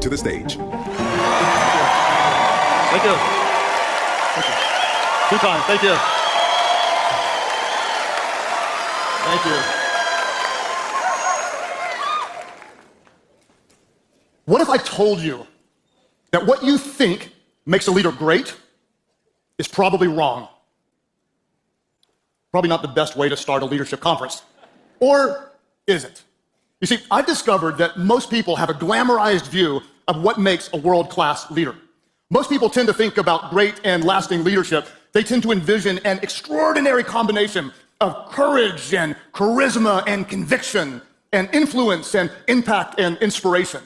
to the stage. Thank you. Thank you. 2 times. Thank you. Thank you. What if I told you that what you think makes a leader great is probably wrong? Probably not the best way to start a leadership conference. Or is it? You see, I've discovered that most people have a glamorized view of what makes a world-class leader. Most people tend to think about great and lasting leadership. They tend to envision an extraordinary combination of courage and charisma and conviction and influence and impact and inspiration.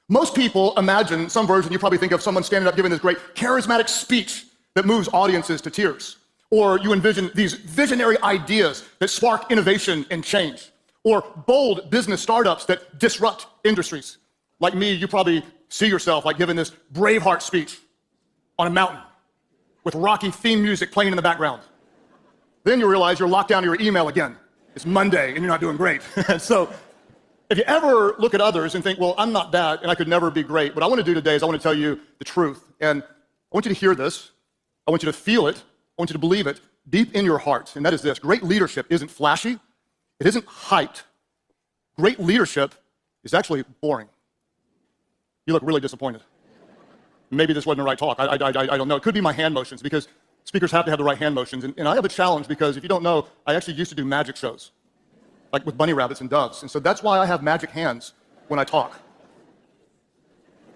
Most people imagine some version, you probably think of someone standing up giving this great charismatic speech that moves audiences to tears. Or you envision these visionary ideas that spark innovation and change. Or bold business startups that disrupt industries. Like me, you probably see yourself like giving this Braveheart speech on a mountain with rocky theme music playing in the background. Then you realize you're locked down to your email again. It's Monday and you're not doing great. So if you ever look at others and think, well, I'm not that and I could never be great, what I want to do today is I want to tell you the truth. And I want you to hear this. I want you to feel it. I want you to believe it deep in your heart. And that is this: great leadership isn't flashy. It isn't hyped. Great leadership is actually boring. You look really disappointed. Maybe this wasn't the right talk. I don't know. It could be my hand motions, because speakers have to have the right hand motions. And I have a challenge, because if you don't know, I actually used to do magic shows, like with bunny rabbits and doves. And so that's why I have magic hands when I talk.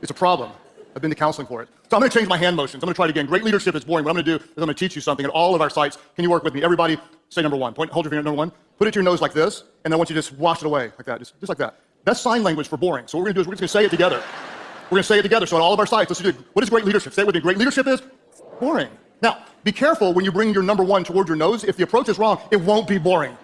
It's a problem. I've been to counseling for it. So I'm going to change my hand motions. I'm going to try it again. Great leadership is boring. What I'm going to do is I'm going to teach you something at all of our sites. Can you work with me? Everybody say number one. Hold your finger at number one. Put it to your nose like this, and I want you to just wash it away like that, just like that. That's sign language for boring. So what we're going to do is we're just going to say it together. We're going to say it together. So at all of our sites, let's do, what is great leadership? Say it with me. Great leadership is boring. Now, be careful when you bring your number one toward your nose. If the approach is wrong, it won't be boring.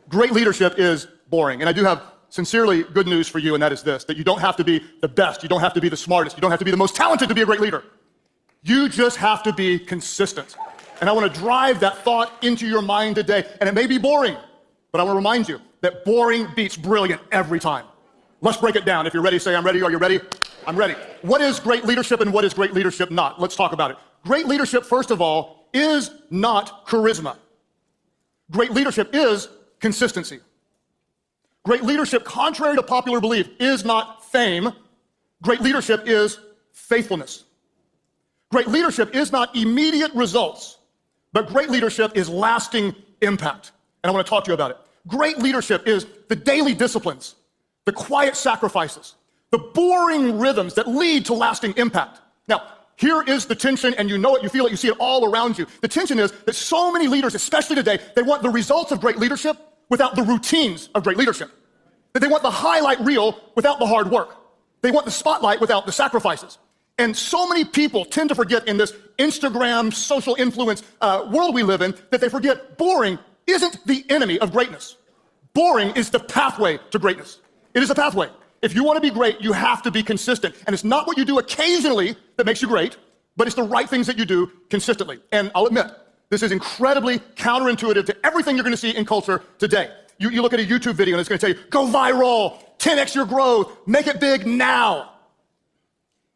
Great leadership is boring. And I do have sincerely good news for you, and that is this: that you don't have to be the best, you don't have to be the smartest, you don't have to be the most talented to be a great leader. You just have to be consistent. And I want to drive that thought into your mind today. And it may be boring, but I want to remind you that boring beats brilliant every time. Let's break it down. If you're ready, say, I'm ready. Are you ready? I'm ready. What is great leadership and what is great leadership not? Let's talk about it. Great leadership, first of all, is not charisma. Great leadership is consistency. Great leadership, contrary to popular belief, is not fame. Great leadership is faithfulness. Great leadership is not immediate results, but great leadership is lasting impact. And I want to talk to you about it. Great leadership is the daily disciplines, the quiet sacrifices, the boring rhythms that lead to lasting impact. Now, here is the tension, and you know it, you feel it, you see it all around you. The tension is that so many leaders, especially today, they want the results of great leadership without the routines of great leadership. That they want the highlight reel without the hard work. They want the spotlight without the sacrifices. And so many people tend to forget in this Instagram, social influence world we live in, that they forget boring isn't the enemy of greatness. Boring is the pathway to greatness. It is a pathway. If you want to be great, you have to be consistent. And it's not what you do occasionally that makes you great, but it's the right things that you do consistently. And I'll admit, this is incredibly counterintuitive to everything you're going to see in culture today. You look at a YouTube video and it's going to tell you, go viral, 10x your growth, make it big now.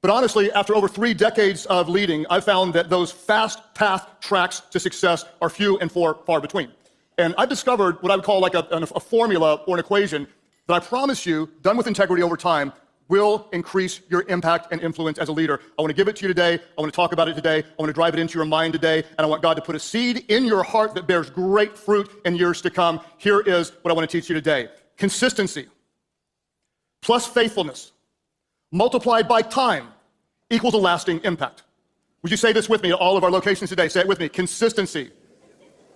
But honestly, after over 3 decades of leading, I've found that those fast path tracks to success are few and far between. And I've discovered what I would call like a formula or an equation that I promise you, done with integrity over time, will increase your impact and influence as a leader. I want to give it to you today. I want to talk about it today. I want to drive it into your mind today. And I want God to put a seed in your heart that bears great fruit in years to come. Here is what I want to teach you today. Consistency plus faithfulness multiplied by time equals a lasting impact. Would you say this with me at all of our locations today? Say it with me. Consistency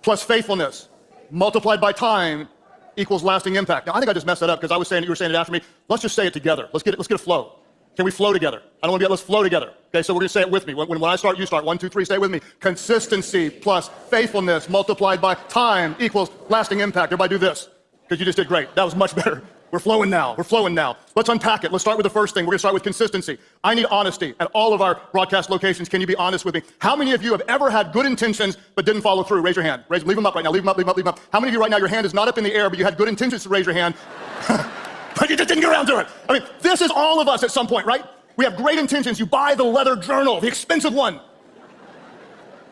plus faithfulness multiplied by time equals lasting impact. Now, I think I just messed that up because I was saying it, you were saying it after me. Let's just say it together. Let's get a flow. Can we flow together? I don't want to let's flow together. Okay, so we're going to say it with me. When I start, you start. 1, 2, 3, say it with me. Consistency plus faithfulness multiplied by time equals lasting impact. Everybody do this, because you just did great. That was much better. We're flowing now. We're flowing now. Let's unpack it. Let's start with the first thing. We're going to start with consistency. I need honesty at all of our broadcast locations. Can you be honest with me? How many of you have ever had good intentions but didn't follow through? Raise your hand. Leave them up right now. Leave them up. How many of you right now, your hand is not up in the air, but you had good intentions to raise your hand, You just didn't get around to it. I mean, this is all of us at some point, right? We have great intentions. You buy the leather journal, the expensive one,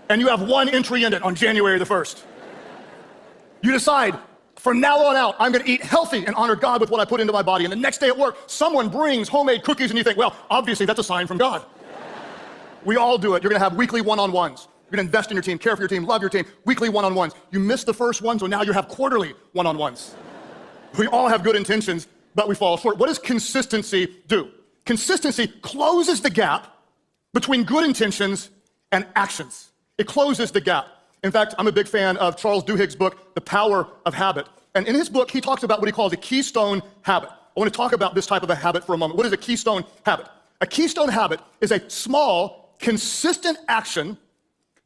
and you have one entry in it on January the 1st. You decide, from now on out, I'm going to eat healthy and honor God with what I put into my body. And the next day at work, someone brings homemade cookies, and you think, well, obviously that's a sign from God. We all do it. You're going to have weekly one-on-ones. You're going to invest in your team, care for your team, love your team, weekly one-on-ones. You missed the first one, so now you have quarterly one-on-ones. We all have good intentions, but we fall short. What does consistency do? Consistency closes the gap between good intentions and actions. It closes the gap. In fact, I'm a big fan of Charles Duhigg's book, The Power of Habit. And in his book, he talks about what he calls a keystone habit. I want to talk about this type of a habit for a moment. What is a keystone habit? A keystone habit is a small, consistent action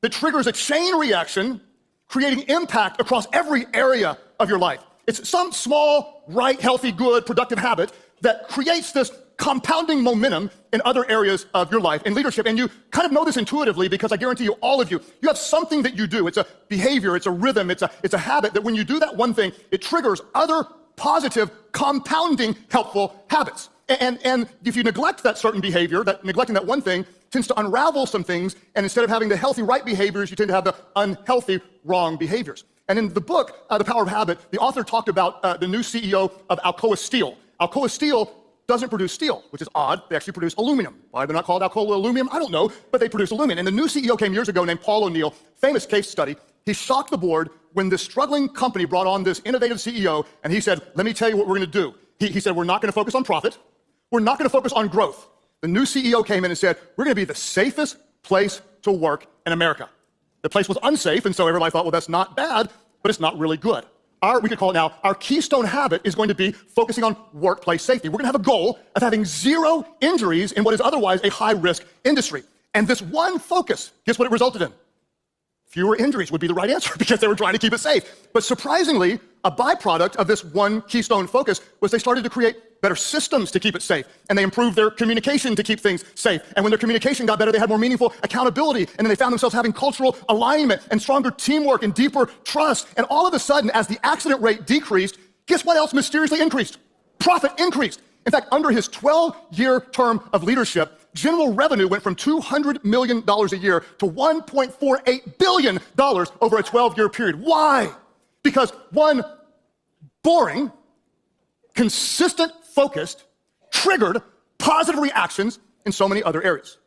that triggers a chain reaction, creating impact across every area of your life. It's some small, right, healthy, good, productive habit that creates this compounding momentum in other areas of your life and leadership. And you kind of know this intuitively because I guarantee you, all of you have something that you do. It's a behavior, it's a rhythm, it's a habit that when you do that one thing, it triggers other positive, compounding, helpful habits. And if you neglect that certain behavior, neglecting that one thing tends to unravel some things, and instead of having the healthy right behaviors, you tend to have the unhealthy wrong behaviors. And in the book, The Power of Habit, the author talked about the new CEO of Alcoa Steel. Alcoa Steel doesn't produce steel, which is odd. They actually produce aluminum. Why they're not called Alcoa Aluminum, I don't know, but they produce aluminum. And the new CEO came years ago named Paul O'Neill, famous case study. He shocked the board when this struggling company brought on this innovative CEO, and he said, let me tell you what we're going to do. He said, we're not going to focus on profit. We're not going to focus on growth. The new CEO came in and said, we're going to be the safest place to work in America. The place was unsafe, and so everybody thought, well, that's not bad, but it's not really good. We could call it now, our keystone habit is going to be focusing on workplace safety. We're going to have a goal of having 0 injuries in what is otherwise a high-risk industry. And this one focus, guess what it resulted in? Fewer injuries would be the right answer because they were trying to keep it safe. But surprisingly, a byproduct of this one keystone focus was they started to create better systems to keep it safe. And they improved their communication to keep things safe. And when their communication got better, they had more meaningful accountability. And then they found themselves having cultural alignment and stronger teamwork and deeper trust. And all of a sudden, as the accident rate decreased, guess what else mysteriously increased? Profit increased. In fact, under his 12-year term of leadership, general revenue went from $200 million a year to $1.48 billion over a 12-year period. Why? Because one boring, consistent, focused, triggered positive reactions in so many other areas.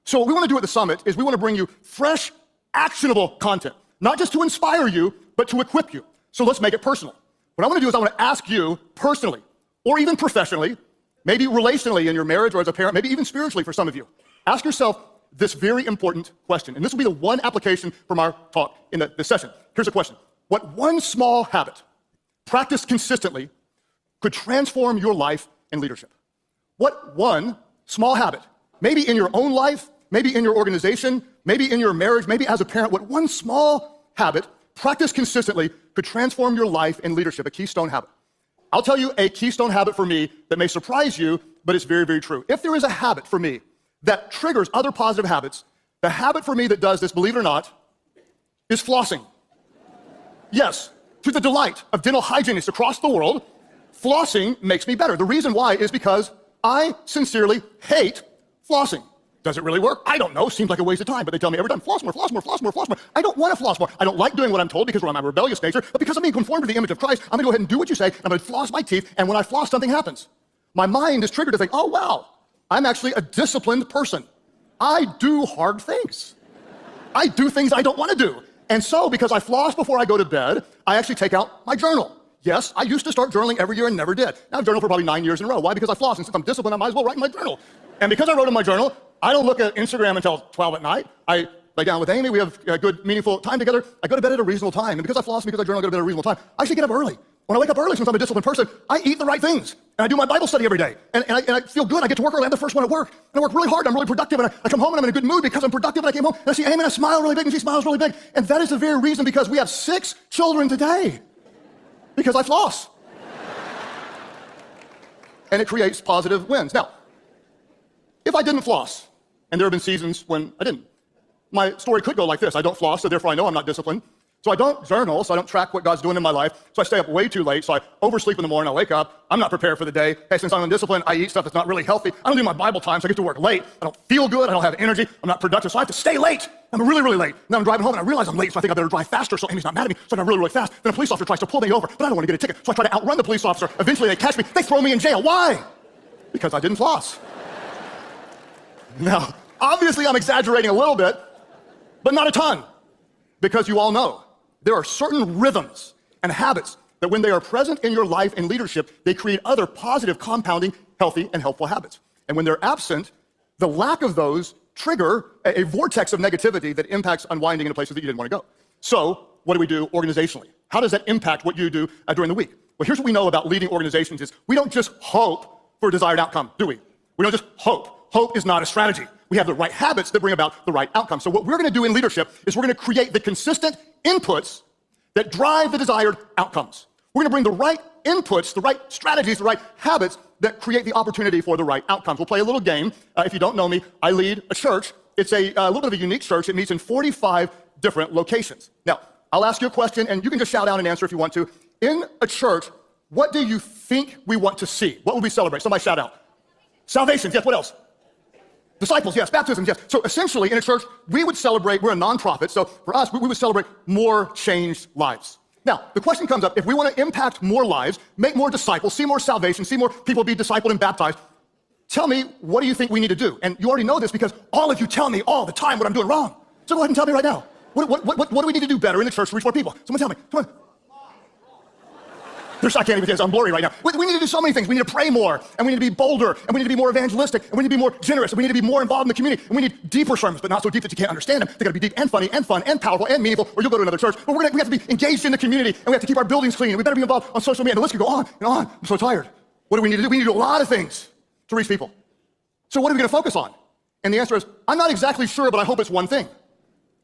So what we want to do at the summit is we want to bring you fresh, actionable content, not just to inspire you, but to equip you. So let's make it personal. What I want to do is I want to ask you personally, or even professionally, maybe relationally in your marriage or as a parent, maybe even spiritually for some of you. Ask yourself this very important question, and this will be the one application from our talk in this session. Here's a question. What one small habit, practiced consistently, could transform your life and leadership? What one small habit, maybe in your own life, maybe in your organization, maybe in your marriage, maybe as a parent, what one small habit, practiced consistently, could transform your life and leadership, a keystone habit? I'll tell you a keystone habit for me that may surprise you, but it's very, very true. If there is a habit for me that triggers other positive habits, the habit for me that does this, believe it or not, is flossing. Yes, to the delight of dental hygienists across the world, flossing makes me better. The reason why is because I sincerely hate flossing. Does it really work? I don't know. Seems like a waste of time, but they tell me every time, floss more, floss more, floss more, floss more. I don't want to floss more. I don't like doing what I'm told because of my rebellious nature, but because I'm being conformed to the image of Christ, I'm going to go ahead and do what you say, and I'm going to floss my teeth, and when I floss, something happens. My mind is triggered to think, oh, wow, I'm actually a disciplined person. I do hard things. I do things I don't want to do. And so, because I floss before I go to bed, I actually take out my journal. Yes, I used to start journaling every year and never did. Now I've journaled for probably 9 years in a row. Why? Because I floss, and since I'm disciplined, I might as well write in my journal. And because I wrote in my journal, I don't look at Instagram until 12 at night. I lay down with Amy. We have a good, meaningful time together. I go to bed at a reasonable time. And because I floss and because I journal, I go to bed at a reasonable time. I actually get up early. When I wake up early, since I'm a disciplined person, I eat the right things. And I do my Bible study every day. And I feel good. I get to work early. I'm the first one at work. And I work really hard. I'm really productive. And I come home and I'm in a good mood because I'm productive. And I came home and I see Amy and I smile really big and she smiles really big. And that is the very reason because we have 6 children today. Because I floss. And it creates positive wins. Now, if I didn't floss, and there have been seasons when I didn't, my story could go like this. I don't floss, so therefore I know I'm not disciplined. So I don't journal, so I don't track what God's doing in my life. So I stay up way too late, so I oversleep in the morning, I wake up, I'm not prepared for the day. Hey, since I'm undisciplined, I eat stuff that's not really healthy. I don't do my Bible time, so I get to work late. I don't feel good, I don't have energy, I'm not productive, so I have to stay late. I'm really, really late. Now I'm driving home and I realize I'm late, so I think I better drive faster so Amy's not mad at me, so I drive really, really fast. Then a police officer tries to pull me over, but I don't want to get a ticket, so I try to outrun the police officer. Eventually they catch me, they throw me in jail. Why? Because I didn't floss. Now, obviously I'm exaggerating a little bit, but not a ton, because you all know there are certain rhythms and habits that when they are present in your life and leadership, they create other positive, compounding, healthy, and helpful habits. And when they're absent, the lack of those trigger a vortex of negativity that impacts unwinding into places that you didn't want to go. So what do we do organizationally? How does that impact what you do during the week? Well, here's what we know about leading organizations is we don't just hope for a desired outcome, do we? We don't just hope. Hope is not a strategy. We have the right habits that bring about the right outcome. So what we're going to do in leadership is we're going to create the consistent inputs that drive the desired outcomes. We're going to bring the right inputs, the right strategies, the right habits that create the opportunity for the right outcomes. We'll play a little game. If you don't know me, I lead a church. It's a little bit of a unique church. It meets in 45 different locations. Now, I'll ask you a question, and you can just shout out and answer if you want to. In a church, what do you think we want to see? What will we celebrate? Somebody shout out. Salvations, yes. What else? Disciples, yes. Baptisms, yes. So essentially, in a church, we would celebrate, we're a nonprofit, so for us, we would celebrate more changed lives. Now, the question comes up, if we want to impact more lives, make more disciples, see more salvation, see more people be discipled and baptized, tell me, what do you think we need to do? And you already know this because all of you tell me all the time what I'm doing wrong. So go ahead and tell me right now. What do we need to do better in the church to reach more people? Someone tell me, come on. I can't even, I'm blurry right now. We need to do so many things. We need to pray more, and we need to be bolder, and we need to be more evangelistic, and we need to be more generous, and we need to be more involved in the community, and we need deeper sermons, but not so deep that you can't understand them. They gotta be deep and funny and fun and powerful and meaningful, or you'll go to another church. But we have to be engaged in the community, and we have to keep our buildings clean, and we better be involved on social media. The list can go on and on. I'm so tired. What do we need to do? We need to do a lot of things to reach people. So what are we gonna focus on? And the answer is, I'm not exactly sure, but I hope it's one thing.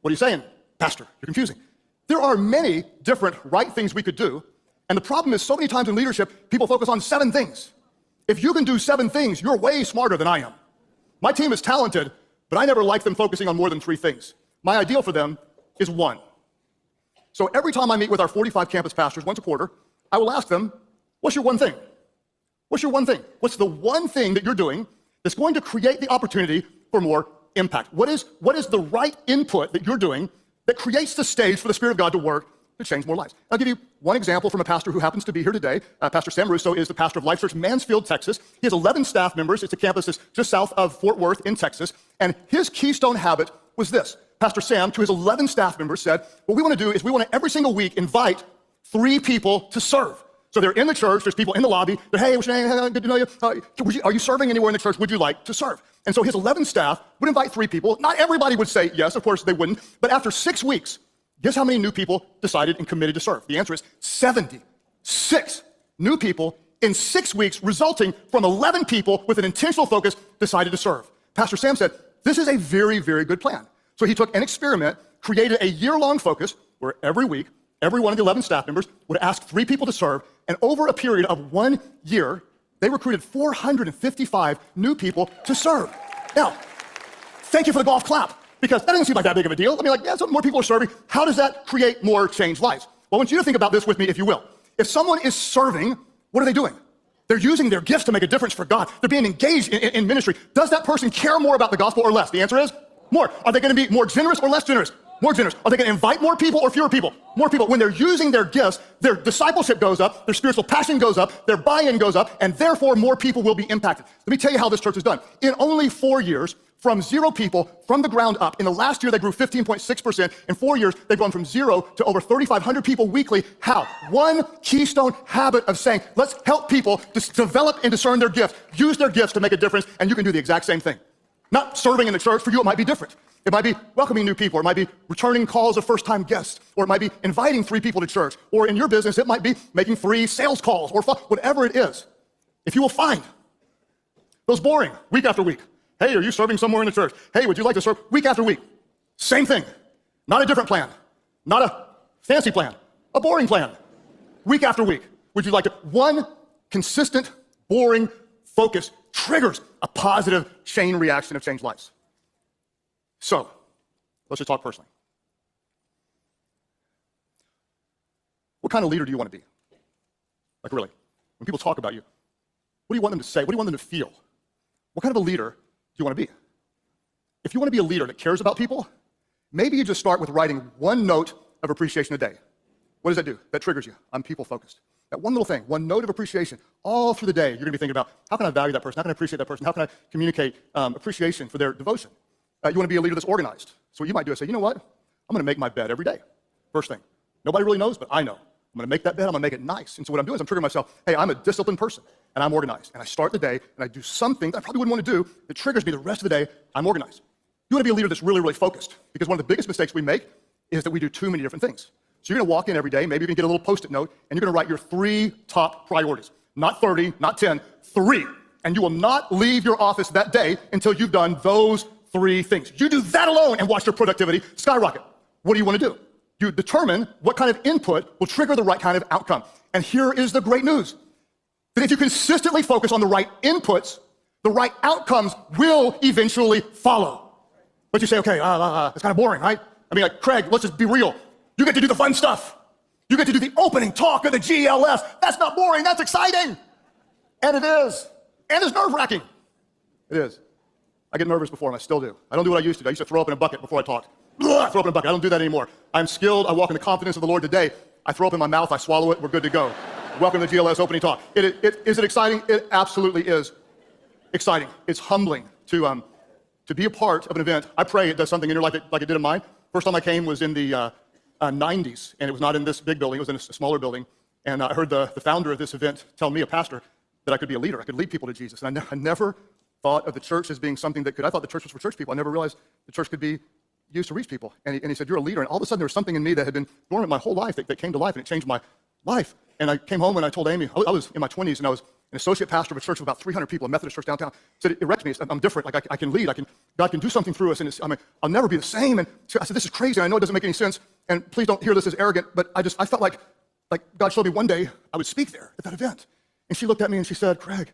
What are you saying? Pastor, you're confusing. There are many different right things we could do. And the problem is so many times in leadership, people focus on 7 things. If you can do 7 things, you're way smarter than I am. My team is talented, but I never like them focusing on more than 3 things. My ideal for them is 1. So every time I meet with our 45 campus pastors once a quarter, I will ask them, what's your one thing? What's your one thing? What's the one thing that you're doing that's going to create the opportunity for more impact? What is the right input that you're doing that creates the stage for the Spirit of God to work to change more lives? I'll give you one example from a pastor who happens to be here today. Pastor Sam Russo is the pastor of Life Church Mansfield, Texas. He has 11 staff members. It's a campus that's just south of Fort Worth in Texas. And his keystone habit was this. Pastor Sam, to his 11 staff members, said, what we want to do is we want to every single week invite 3 people to serve. So they're in the church, there's people in the lobby, they're, hey, what's your name? Good to know you. Are you serving anywhere in the church? Would you like to serve? And so his 11 staff would invite 3 people. Not everybody would say yes, of course they wouldn't. But after 6 weeks, guess how many new people decided and committed to serve? The answer is 76 new people in 6 weeks, resulting from 11 people with an intentional focus decided to serve. Pastor Sam said, this is a very, very good plan. So he took an experiment, created a year-long focus where every week, every one of the 11 staff members would ask 3 people to serve, and over a period of 1 year, they recruited 455 new people to serve. Now, thank you for the golf clap, because that doesn't seem like that big of a deal. I mean, like, yeah, so more people are serving. How does that create more changed lives? Well, I want you to think about this with me, if you will. If someone is serving, what are they doing? They're using their gifts to make a difference for God. They're being engaged in ministry. Does that person care more about the gospel or less? The answer is more. Are they going to be more generous or less generous? More generous. Are they going to invite more people or fewer people? More people. When they're using their gifts, their discipleship goes up, their spiritual passion goes up, their buy-in goes up, and therefore more people will be impacted. Let me tell you how this church is done. In only 4 years, from 0 people, from the ground up, in the last year they grew 15.6%. In 4 years, they've gone from 0 to over 3,500 people weekly. How? One keystone habit of saying, let's help people develop and discern their gifts, use their gifts to make a difference, and you can do the exact same thing. Not serving in the church. For you, it might be different. It might be welcoming new people, or it might be returning calls of first-time guests, or it might be inviting 3 people to church, or in your business, it might be making 3 sales calls, or whatever it is. If you will find those boring, week after week. Hey, are you serving somewhere in the church? Hey, would you like to serve? Week after week. Same thing. Not a different plan. Not a fancy plan. A boring plan. Week after week. Would you like to? One consistent, boring focus triggers a positive chain reaction of changed lives. So, let's just talk personally. What kind of leader do you want to be? Like really, when people talk about you, what do you want them to say? What do you want them to feel? What kind of a leader do you want to be? If you want to be a leader that cares about people, maybe you just start with writing one note of appreciation a day. What does that do? That triggers you. I'm people-focused. That one little thing, one note of appreciation, all through the day, you're going to be thinking about, how can I value that person? How can I appreciate that person? How can I communicate appreciation for their devotion? You want to be a leader that's organized. So what you might do is say, you know what? I'm going to make my bed every day. First thing. Nobody really knows, but I know. I'm going to make that bed. I'm going to make it nice. And so what I'm doing is I'm triggering myself, hey, I'm a disciplined person, and I'm organized. And I start the day, and I do something that I probably wouldn't want to do that triggers me the rest of the day. I'm organized. You want to be a leader that's really, really focused, because one of the biggest mistakes we make is that we do too many different things. So you're going to walk in every day, maybe you're going to get a little Post-it note, and you're going to write your 3 top priorities. Not 30, not 10, 3. And you will not leave your office that day until you've done those 3 things. You do that alone and watch your productivity skyrocket. What do you want to do? You determine what kind of input will trigger the right kind of outcome. And here is the great news, that if you consistently focus on the right inputs, the right outcomes will eventually follow. But you say, okay, it's kind of boring, right? I mean, like, Craig, let's just be real. You get to do the fun stuff. You get to do the opening talk of the GLS. That's not boring, that's exciting. And it is. And it's nerve-wracking. It is. I get nervous before, and I still do. I don't do what I used to do. I used to throw up in a bucket before I talked. Throw up in a bucket. I don't do that anymore. I'm skilled. I walk in the confidence of the Lord today. I throw up in my mouth. I swallow it. We're good to go. Welcome to the GLS opening talk. Is it exciting? It absolutely is exciting. It's humbling to be a part of an event. I pray it does something in your life like it did in mine. First time I came was in the 90s, and it was not in this big building. It was in a smaller building. And I heard the founder of this event tell me, a pastor, that I could be a leader. I could lead people to Jesus. And I never thought of the church as being something that could. I thought the church was for church people. I never realized the church could be used to reach people. And he said, you're a leader. And all of a sudden, there was something in me that had been dormant my whole life that came to life, and it changed my life. And I came home and I told Amy, I was in my 20s, and I was an associate pastor of a church of about 300 people, a Methodist church downtown. I said, it wrecked me. I'm different. Like, I can lead. God can do something through us. And I'll never be the same. And so I said, this is crazy. And I know it doesn't make any sense. And please don't hear this as arrogant, but I felt like God showed me one day I would speak there at that event. And she looked at me and she said, Craig,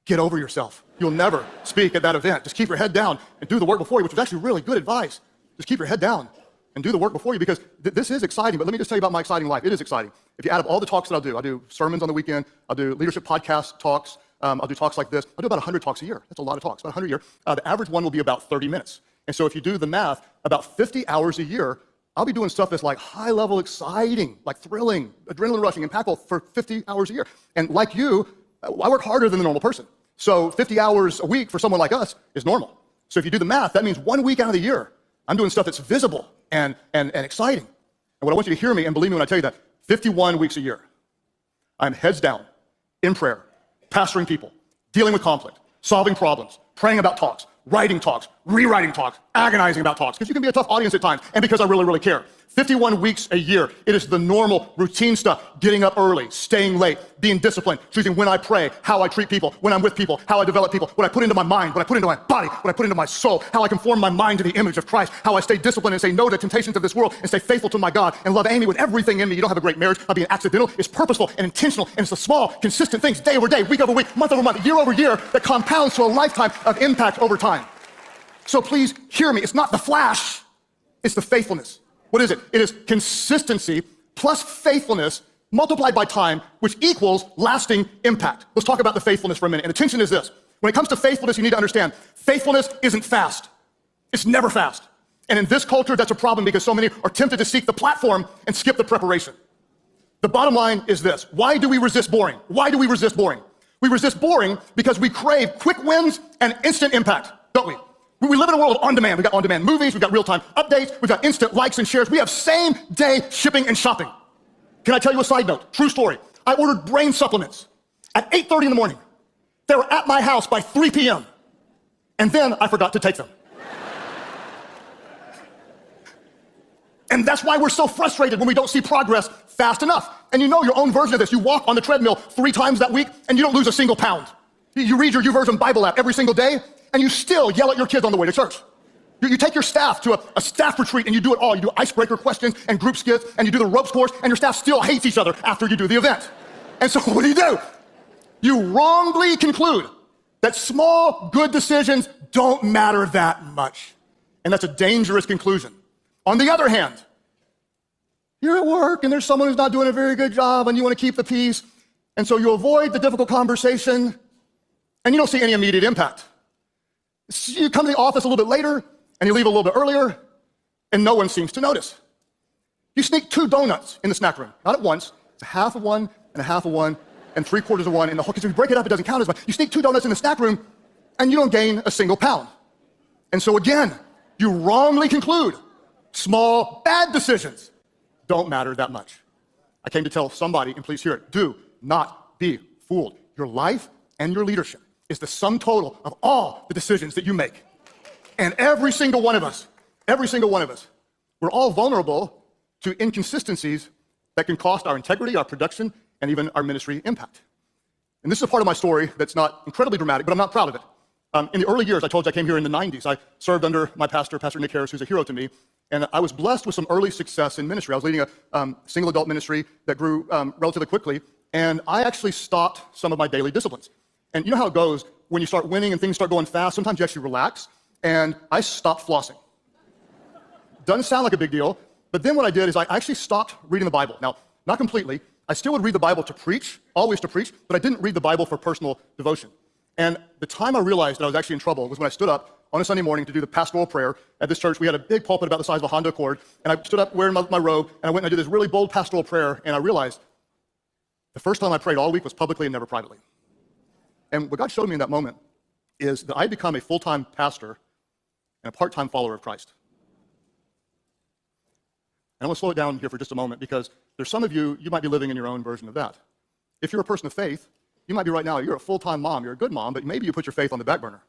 get over yourself. You'll never speak at that event. Just keep your head down and do the work before you, which was actually really good advice. Just keep your head down and do the work before you, because this is exciting. But let me just tell you about my exciting life. It is exciting. If you add up all the talks that I'll do sermons on the weekend, I'll do leadership podcast talks, I'll do talks like this. I'll do about 100 talks a year. That's a lot of talks, about 100 a year. The average one will be about 30 minutes. And so if you do the math, about 50 hours a year, I'll be doing stuff that's like high-level exciting, like thrilling, adrenaline rushing, impactful for 50 hours a year. And like you, I work harder than the normal person. So 50 hours a week for someone like us is normal. So if you do the math, that means 1 week out of the year, I'm doing stuff that's visible and exciting. And what I want you to hear me, and believe me when I tell you that, 51 weeks a year, I'm heads down, in prayer, pastoring people, dealing with conflict, solving problems, praying about talks, writing talks, rewriting talks, agonizing about talks, because you can be a tough audience at times, and because I really, really care. 51 weeks a year, it is the normal routine stuff, getting up early, staying late, being disciplined, choosing when I pray, how I treat people, when I'm with people, how I develop people, what I put into my mind, what I put into my body, what I put into my soul, how I conform my mind to the image of Christ, how I stay disciplined and say no to temptations of this world and stay faithful to my God and love Amy with everything in me. You don't have a great marriage by being accidental. It's purposeful and intentional, and it's the small, consistent things, day over day, week over week, month over month, year over year, that compounds to a lifetime of impact over time. So please hear me. It's not the flash, it's the faithfulness. What is it? It is consistency plus faithfulness multiplied by time, which equals lasting impact. Let's talk about the faithfulness for a minute. And attention is this. When it comes to faithfulness, you need to understand, faithfulness isn't fast. It's never fast. And in this culture, that's a problem, because so many are tempted to seek the platform and skip the preparation. The bottom line is this. Why do we resist boring? Why do we resist boring? We resist boring because we crave quick wins and instant impact, don't we? We live in a world of on-demand. We've got on-demand movies, we've got real-time updates, we've got instant likes and shares. We have same-day shipping and shopping. Can I tell you a side note? True story. I ordered brain supplements at 8:30 in the morning. They were at my house by 3 p.m. And then I forgot to take them. And that's why we're so frustrated when we don't see progress fast enough. And you know your own version of this. You walk on the treadmill 3 times that week, and you don't lose a single pound. You read your YouVersion Bible app every single day, and you still yell at your kids on the way to church. You take your staff to a staff retreat, and you do it all. You do icebreaker questions and group skits, and you do the ropes course, and your staff still hates each other after you do the event. And so what do? You wrongly conclude that small, good decisions don't matter that much. And that's a dangerous conclusion. On the other hand, You're at work and there's someone who's not doing a very good job and you want to keep the peace. And so you avoid the difficult conversation and you don't see any immediate impact. So you come to the office a little bit later and you leave a little bit earlier and no one seems to notice. You sneak 2 donuts in the snack room, not at once. It's a half of one and a half of one and 3/4 of one in the whole, because if you break it up, it doesn't count as much. You sneak 2 donuts in the snack room and you don't gain a single pound. And so again, you wrongly conclude small, bad decisions don't matter that much. I came to tell somebody, and please hear it, do not be fooled. Your life and your leadership is the sum total of all the decisions that you make. And every single one of us, we're all vulnerable to inconsistencies that can cost our integrity, our production, and even our ministry impact. And this is a part of my story that's not incredibly dramatic, but I'm not proud of it. In the early years, I told you I came here in the 90s. I served under my pastor, Pastor Nick Harris, who's a hero to me. And I was blessed with some early success in ministry. I was leading a single adult ministry that grew relatively quickly. And I actually stopped some of my daily disciplines. And you know how it goes when you start winning and things start going fast, sometimes you actually relax. And I stopped flossing. Doesn't sound like a big deal, but then what I did is I actually stopped reading the Bible. Now, not completely. I still would read the Bible to preach, always to preach, but I didn't read the Bible for personal devotion. And the time I realized that I was actually in trouble was when I stood up on a Sunday morning to do the pastoral prayer. At this church, we had a big pulpit about the size of a Honda Accord, and I stood up wearing my robe, and I went and I did this really bold pastoral prayer, and I realized the first time I prayed all week was publicly and never privately. And what God showed me in that moment is that I'd become a full-time pastor and a part-time follower of Christ. And I want to slow it down here for just a moment because there's some of you might be living in your own version of that. If you're a person of faith, you might be right now, you're a full-time mom, you're a good mom, but maybe you put your faith on the back burner.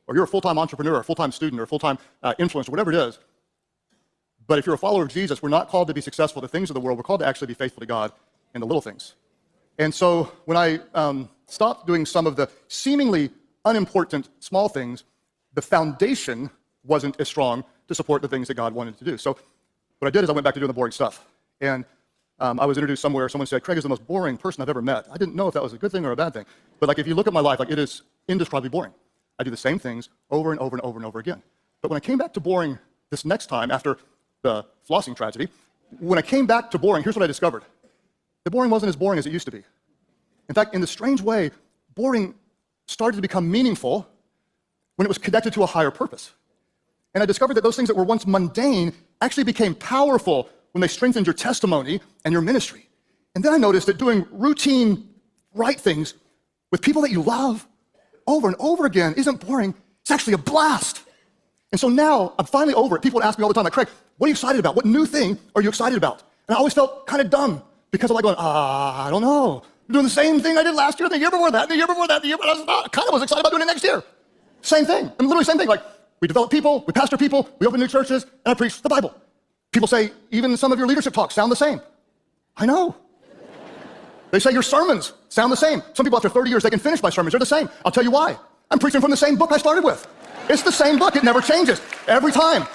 Or you're a full-time entrepreneur, or a full-time student, or a full-time influencer, whatever it is. But if you're a follower of Jesus, we're not called to be successful at the things of the world, we're called to actually be faithful to God in the little things. And so when I stopped doing some of the seemingly unimportant small things, the foundation wasn't as strong to support the things that God wanted to do. So what I did is I went back to doing the boring stuff. And I was introduced somewhere, someone said, Craig is the most boring person I've ever met. I didn't know if that was a good thing or a bad thing. But like if you look at my life, like it is indescribably boring. I do the same things over and over and over and over again. But when I came back to boring this next time after the flossing tragedy, when I came back to boring, here's what I discovered. The boring wasn't as boring as it used to be. In fact, in the strange way, boring started to become meaningful when it was connected to a higher purpose. And I discovered that those things that were once mundane actually became powerful when they strengthened your testimony and your ministry. And then I noticed that doing routine right things with people that you love over and over again isn't boring, it's actually a blast. And so now I'm finally over it. People would ask me all the time, like, Craig, what are you excited about? What new thing are you excited about? And I always felt kind of dumb because I'm like going, I don't know. I'm doing the same thing I did last year, the year before that, the year before that, the year before that. I kind of was excited about doing it next year. Same thing. I mean, literally same thing. Like, we develop people, we pastor people, we open new churches, and I preach the Bible. People say, even some of your leadership talks sound the same. I know. They say your sermons sound the same. Some people after 30 years, they can finish my sermons. They're the same. I'll tell you why. I'm preaching from the same book I started with. It's the same book. It never changes. Every time.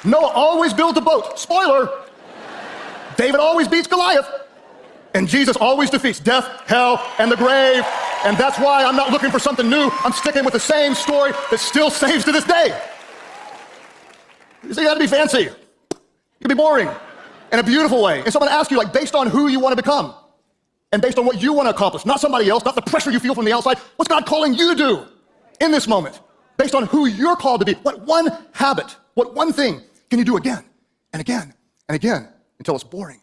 Noah always builds a boat. Spoiler. David always beats Goliath. And Jesus always defeats death, hell, and the grave. And that's why I'm not looking for something new. I'm sticking with the same story that still saves to this day. So you gotta be fancy. You can be boring in a beautiful way. And so I'm gonna ask you, like, based on who you wanna become and based on what you wanna accomplish, not somebody else, not the pressure you feel from the outside, what's God calling you to do in this moment? Based on who you're called to be, what one habit, what one thing can you do again and again and again until it's boring?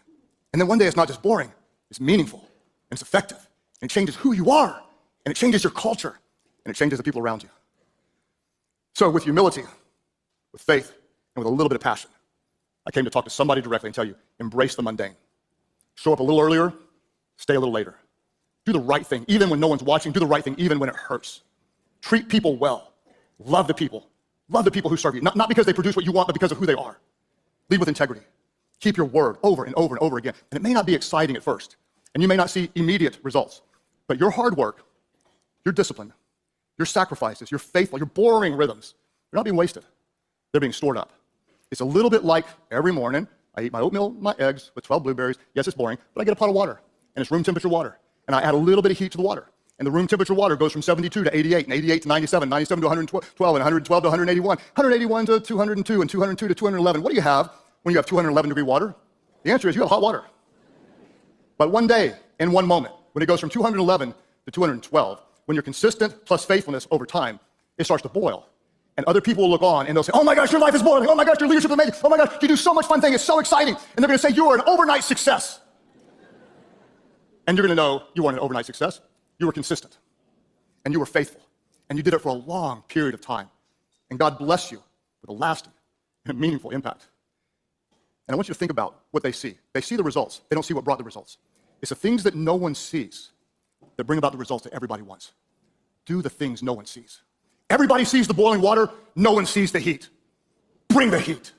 And then one day it's not just boring, it's meaningful and it's effective and it changes who you are and it changes your culture and it changes the people around you. So with humility, with faith, and with a little bit of passion, I came to talk to somebody directly and tell you, embrace the mundane. Show up a little earlier, stay a little later. Do the right thing, even when no one's watching. Do the right thing, even when it hurts. Treat people well. Love the people. Love the people who serve you. Not because they produce what you want, but because of who they are. Lead with integrity. Keep your word over and over and over again. And it may not be exciting at first, and you may not see immediate results, but your hard work, your discipline, your sacrifices, your faithful, your boring rhythms, they're not being wasted. They're being stored up. It's a little bit like every morning, I eat my oatmeal, my eggs with 12 blueberries. Yes, it's boring, but I get a pot of water, and it's room temperature water. And I add a little bit of heat to the water. And the room temperature water goes from 72 to 88, and 88 to 97, 97 to 112, and 112 to 181, 181 to 202, and 202 to 211. What do you have when you have 211 degree water? The answer is you have hot water. But one day, in one moment, when it goes from 211 to 212, when you're consistent plus faithfulness over time, it starts to boil. And other people will look on and they'll say, oh my gosh, your life is boiling. Oh my gosh, your leadership is amazing. Oh my gosh, you do so much fun thing. It's so exciting. And they're going to say, you are an overnight success. And you're going to know you weren't an overnight success. You were consistent. And you were faithful. And you did it for a long period of time. And God bless you with a lasting and meaningful impact. And I want you to think about what they see. They see the results. They don't see what brought the results. It's the things that no one sees that bring about the results that everybody wants. Do the things no one sees. Everybody sees the boiling water. No one sees the heat. Bring the heat.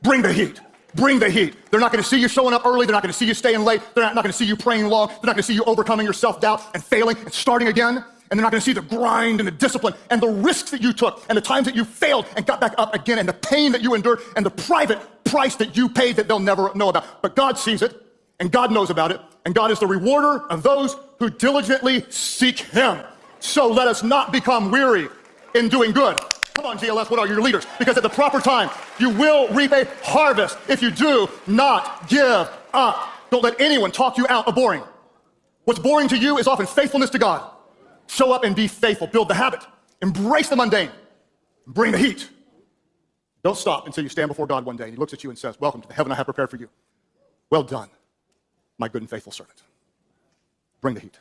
Bring the heat. Bring the heat. They're not going to see you showing up early. They're not going to see you staying late. They're not going to see you praying long. They're not going to see you overcoming your self-doubt and failing and starting again. And they're not going to see the grind and the discipline and the risks that you took and the times that you failed and got back up again and the pain that you endured and the private price that you paid that they'll never know about. But God sees it and God knows about it, and God is the rewarder of those who diligently seek him. So let us not become weary in doing good. Come on, GLS, what are your leaders? Because at the proper time, you will reap a harvest if you do not give up. Don't let anyone talk you out of boring. What's boring to you is often faithfulness to God. Show up and be faithful. Build the habit. Embrace the mundane. Bring the heat. Don't stop until you stand before God one day and he looks at you and says, welcome to the heaven I have prepared for you. Well done, my good and faithful servant. Bring the heat.